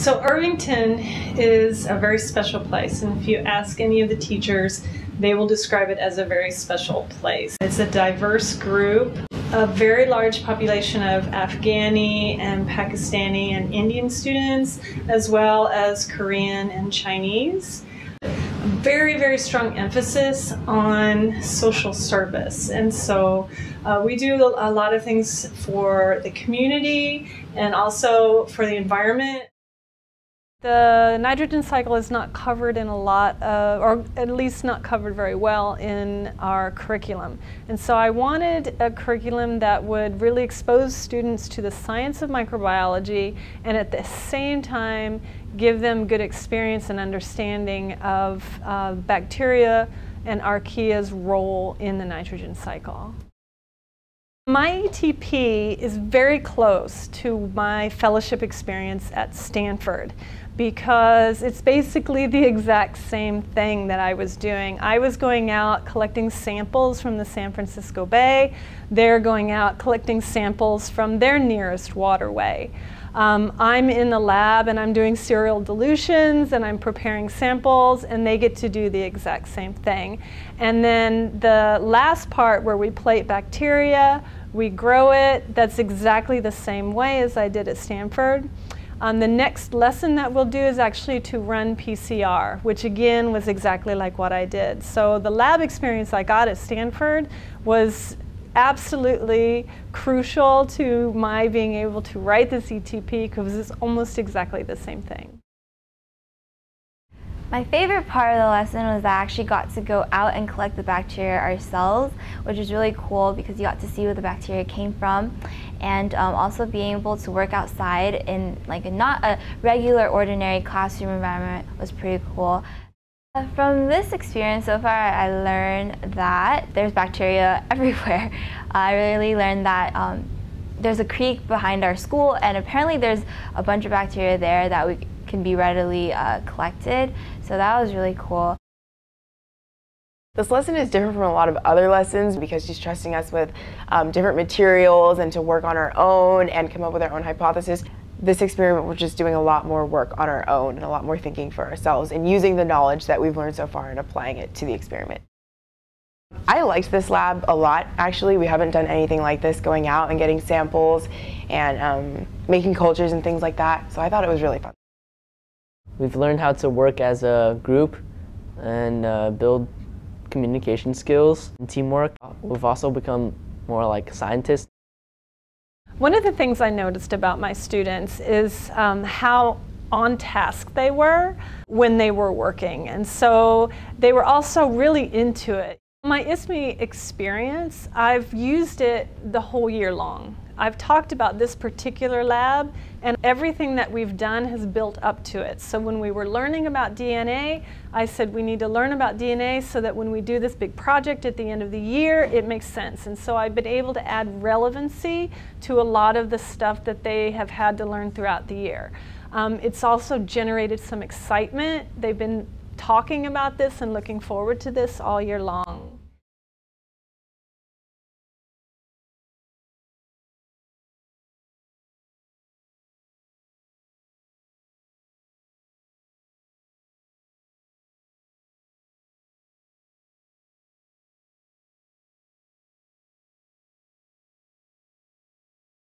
So Irvington is a very special place, and if you ask any of the teachers, they will describe it as a very special place. It's a diverse group, a very large population of Afghani and Pakistani and Indian students, as well as Korean and Chinese. Very, very strong emphasis on social service. And so we do a lot of things for the community and also for the environment. The nitrogen cycle is not covered in a lot of, or at least not covered very well in our curriculum. And so I wanted a curriculum that would really expose students to the science of microbiology and at the same time give them good experience and understanding of bacteria and archaea's role in the nitrogen cycle. My ETP is very close to my fellowship experience at Stanford because it's basically the exact same thing that I was doing. I was going out collecting samples from the San Francisco Bay. They're going out collecting samples from their nearest waterway. I'm in the lab and I'm doing serial dilutions and I'm preparing samples, and they get to do the exact same thing. And then the last part where we plate bacteria, we grow it, that's exactly the same way as I did at Stanford. The next lesson that we'll do is actually to run PCR, which again was exactly like what I did. So the lab experience I got at Stanford was absolutely crucial to my being able to write this ETP because it's almost exactly the same thing. My favorite part of the lesson was that I actually got to go out and collect the bacteria ourselves, which was really cool because you got to see where the bacteria came from, and also being able to work outside in not a regular ordinary classroom environment was pretty cool. From this experience so far, I learned that there's bacteria everywhere. I really learned that there's a creek behind our school, and apparently there's a bunch of bacteria there that can be readily collected. So that was really cool. This lesson is different from a lot of other lessons because she's trusting us with different materials and to work on our own and come up with our own hypothesis. This experiment, we're just doing a lot more work on our own and a lot more thinking for ourselves and using the knowledge that we've learned so far and applying it to the experiment. I liked this lab a lot, actually. We haven't done anything like this, going out and getting samples and making cultures and things like that, so I thought it was really fun. We've learned how to work as a group and build communication skills and teamwork. We've also become more like scientists. One of the things I noticed about my students is how on task they were when they were working, and so they were also really into it. My ISME experience, I've used it the whole year long. I've talked about this particular lab, and everything that we've done has built up to it. So when we were learning about DNA, I said we need to learn about DNA so that when we do this big project at the end of the year, it makes sense. And so I've been able to add relevancy to a lot of the stuff that they have had to learn throughout the year. It's also generated some excitement. They've been talking about this and looking forward to this all year long.